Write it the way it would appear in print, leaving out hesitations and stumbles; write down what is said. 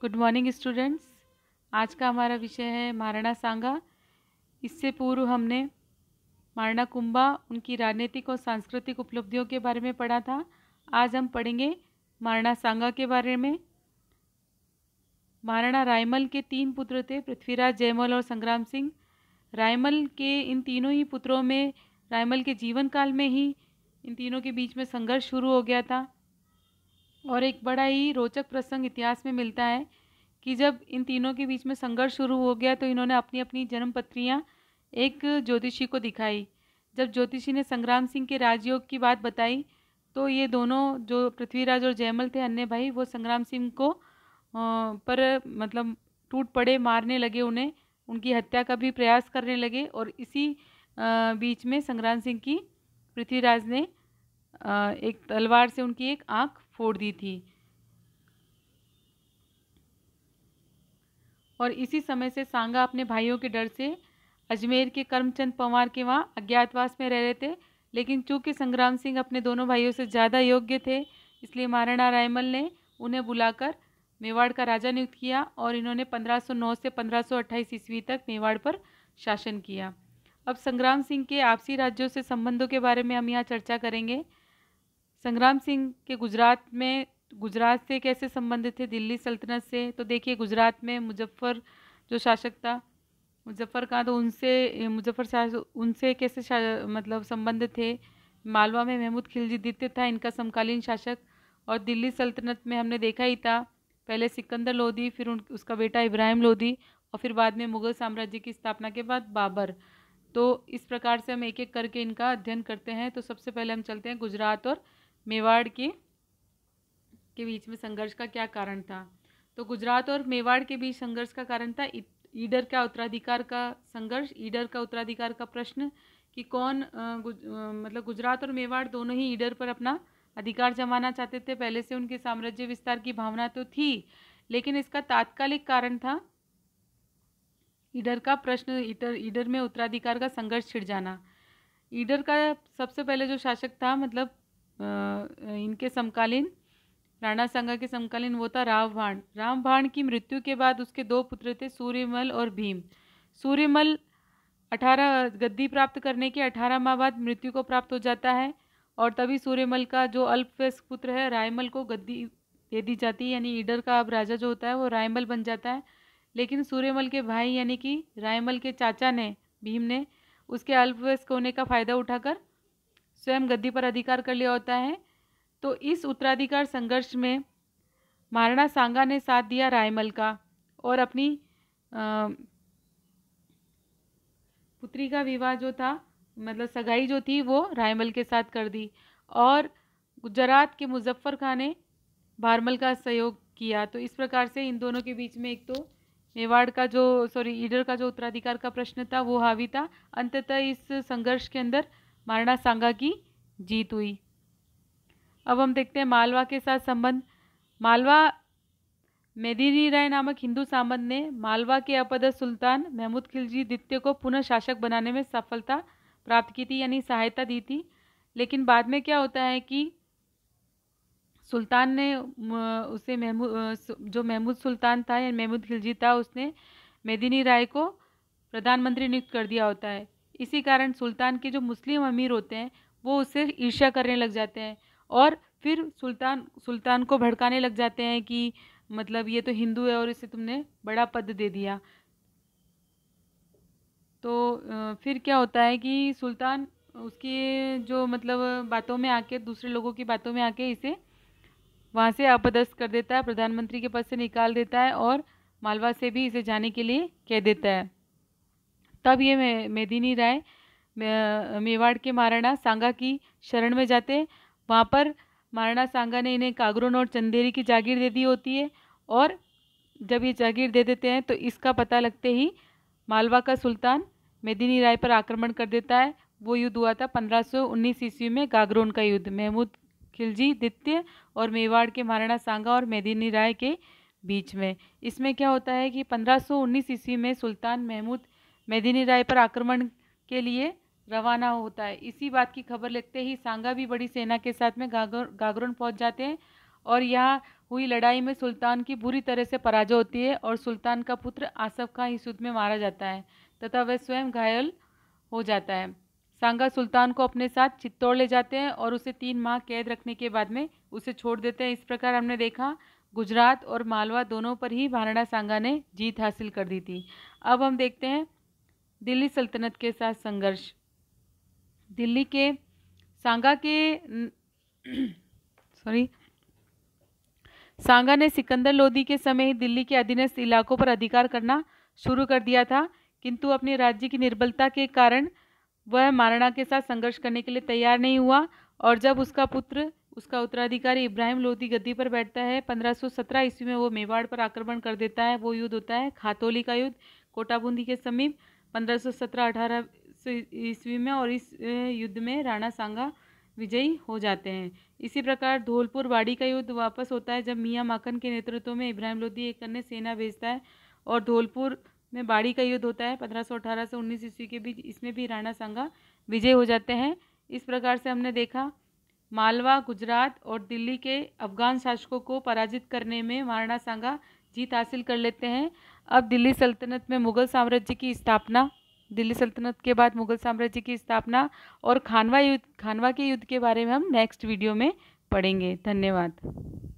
Good morning students. आज का हमारा विषय है महाराणा सांगा। इससे पूर्व हमने महाराणा कुंभा, उनकी राजनीतिक और सांस्कृतिक उपलब्धियों के बारे में पढ़ा था। आज हम पढ़ेंगे महाराणा सांगा के बारे में। महाराणा रायमल के 3 पुत्र थे, पृथ्वीराज, जयमल और संग्राम सिंह। रायमल के इन तीनों ही पुत्रों में रायमल के जीवन काल में ही इन तीनों के बीच में संघर्ष शुरू हो गया था। और एक बड़ा ही रोचक प्रसंग इतिहास में मिलता है कि जब इन तीनों के बीच में संघर्ष शुरू हो गया तो इन्होंने अपनी अपनी जन्मपत्रियां एक ज्योतिषी को दिखाई। जब ज्योतिषी ने संग्राम सिंह के राजयोग की बात बताई तो ये दोनों, जो पृथ्वीराज और जयमल थे अन्य भाई, वो संग्राम सिंह को पर मतलब टूट पड़े, मारने लगे, उन्हें उनकी हत्या का भी प्रयास करने लगे। और इसी बीच में संग्राम सिंह की पृथ्वीराज ने एक तलवार से उनकी एक आंख फोड़ दी थी। और इसी समय से सांगा अपने भाइयों के डर से अजमेर के करमचंद पंवार के वहाँ अज्ञातवास में रह रहे थे। लेकिन चूंकि संग्राम सिंह अपने दोनों भाइयों से ज़्यादा योग्य थे, इसलिए महाराणा रायमल ने उन्हें बुलाकर मेवाड़ का राजा नियुक्त किया और इन्होंने 1509 से 1528 ईस्वी तक मेवाड़ पर शासन किया। अब संग्राम सिंह के आपसी राज्यों से संबंधों के बारे में हम यहाँ चर्चा करेंगे। संग्राम सिंह के गुजरात से कैसे संबंधित थे, दिल्ली सल्तनत से। तो देखिए, गुजरात में मुजफ्फर जो शासक था, मुजफ्फर खां, तो उनसे कैसे मतलब संबंधित थे। मालवा में महमूद खिलजी द्वितीय था इनका समकालीन शासक। और दिल्ली सल्तनत में हमने देखा ही था, पहले सिकंदर लोदी, फिर उसका बेटा इब्राहिम लोदी, और फिर बाद में मुग़ल साम्राज्य की स्थापना के बाद बाबर। तो इस प्रकार से हम एक एक करके इनका अध्ययन करते हैं। तो सबसे पहले हम चलते हैं गुजरात और मेवाड़ के बीच में संघर्ष का क्या कारण था। तो गुजरात और मेवाड़ के बीच संघर्ष का कारण था ईडर का उत्तराधिकार का संघर्ष, ईडर का उत्तराधिकार का प्रश्न कि कौन मतलब गुजरात और मेवाड़ दोनों ही ईडर पर अपना अधिकार जमाना चाहते थे। पहले से उनके साम्राज्य विस्तार की भावना तो थी, लेकिन इसका तात्कालिक कारण था ईडर का प्रश्न, ईडर में उत्तराधिकार का संघर्ष छिड़ जाना। ईडर का सबसे पहले जो शासक था, मतलब इनके समकालीन, राणा सांगा के समकालीन, वो था रामबाण। रामबाण की मृत्यु के बाद उसके 2 पुत्र थे, सूर्यमल और भीम। सूर्यमल 18 गद्दी प्राप्त करने के 18 माह बाद मृत्यु को प्राप्त हो जाता है और तभी सूर्यमल का जो अल्पवयस्क पुत्र है रायमल को गद्दी दे दी जाती है, यानी ईडर का अब राजा जो होता है वो रायमल बन जाता है। लेकिन सूर्यमल के भाई यानी कि रायमल के चाचा ने, भीम ने, उसके अल्पवयस्क होने का फ़ायदा उठाकर स्वयं गद्दी पर अधिकार कर लिया होता है। तो इस उत्तराधिकार संघर्ष में महाराणा सांगा ने साथ दिया रायमल का और अपनी पुत्री का विवाह जो था, मतलब सगाई जो थी, वो रायमल के साथ कर दी। और गुजरात के मुजफ्फर खां ने भारमल का सहयोग किया। तो इस प्रकार से इन दोनों के बीच में एक तो मेवाड़ का ईडर का जो उत्तराधिकार का प्रश्न था वो हावी था। अंततः इस संघर्ष के अंदर महाराणा सांगा की जीत हुई। अब हम देखते हैं मालवा के साथ संबंध। मालवा, मेदिनी राय नामक हिंदू सामंत ने मालवा के अपदस्थ सुल्तान महमूद खिलजी द्वितीय को पुनः शासक बनाने में सफलता प्राप्त की थी, यानी सहायता दी थी। लेकिन बाद में क्या होता है कि सुल्तान ने उसे महमूद सुल्तान था या महमूद खिलजी था, उसने मेदिनी राय को प्रधानमंत्री नियुक्त कर दिया होता है। इसी कारण सुल्तान के जो मुस्लिम अमीर होते हैं वो उससे ईर्ष्या करने लग जाते हैं और फिर सुल्तान को भड़काने लग जाते हैं कि मतलब ये तो हिंदू है और इसे तुमने बड़ा पद दे दिया। तो फिर क्या होता है कि सुल्तान उसकी जो मतलब बातों में आके, दूसरे लोगों की बातों में आके इसे वहाँ से अपदस्थ कर देता है, प्रधानमंत्री के पद से निकाल देता है और मालवा से भी इसे जाने के लिए कह देता है। तब ये मेदिनी राय मेवाड़ के महाराणा सांगा की शरण में जाते हैं। वहाँ पर महाराणा सांगा ने इन्हें कागरोन और चंदेरी की जागीर दे दी होती है और जब ये जागीर दे देते हैं तो इसका पता लगते ही मालवा का सुल्तान मेदिनी राय पर आक्रमण कर देता है। वो युद्ध हुआ था 1519 ईस्वी में, गागरोन का युद्ध, महमूद खिलजी द्वितीय और मेवाड़ के महाराणा सांगा और मेदिनी राय के बीच में। इसमें क्या होता है कि 1519 ईस्वी में सुल्तान महमूद मेदिनी राय पर आक्रमण के लिए रवाना होता है। इसी बात की खबर लगते ही सांगा भी बड़ी सेना के साथ में गागरोन पहुंच जाते हैं और यहाँ हुई लड़ाई में सुल्तान की बुरी तरह से पराजय होती है और सुल्तान का पुत्र आसफ खां इस युद्ध में मारा जाता है तथा वह स्वयं घायल हो जाता है। सांगा सुल्तान को अपने साथ चित्तौड़ ले जाते हैं और उसे 3 माह कैद रखने के बाद में उसे छोड़ देते हैं। इस प्रकार हमने देखा गुजरात और मालवा दोनों पर ही महाराणा सांगा ने जीत हासिल कर दी थी। अब हम देखते हैं दिल्ली सल्तनत के साथ संघर्ष। दिल्ली के सांगा के सांगा ने सिकंदर लोदी के समय ही दिल्ली के अधीनस्थ इलाकों पर अधिकार करना शुरू कर दिया था, किंतु अपने राज्य की निर्बलता के कारण वह महाराणा के साथ संघर्ष करने के लिए तैयार नहीं हुआ। और जब उसका पुत्र, उसका उत्तराधिकारी इब्राहिम लोदी गद्दी पर बैठता है 1517 ईस्वी में, वो मेवाड़ पर आक्रमण कर देता है। वो युद्ध होता है खातौली का युद्ध कोटाबूंदी के समीप 1517-18 ईस्वी में, और इस युद्ध में राणा सांगा विजयी हो जाते हैं। इसी प्रकार धौलपुर बाड़ी का युद्ध वापस होता है जब मियाँ माखन के नेतृत्व में इब्राहिम लोदी एक अन्य सेना भेजता है और धौलपुर में बाड़ी का युद्ध होता है 1518 से 19 ईस्वी के बीच। इसमें भी राणा सांगा विजय हो जाते हैं। इस प्रकार से हमने देखा मालवा, गुजरात और दिल्ली के अफगान शासकों को पराजित करने में महाराणा सांगा जीत हासिल कर लेते हैं। अब दिल्ली सल्तनत में मुगल साम्राज्य की स्थापना, दिल्ली सल्तनत के बाद मुगल साम्राज्य की स्थापना और खानवा के युद्ध के बारे में हम नेक्स्ट वीडियो में पढ़ेंगे। धन्यवाद।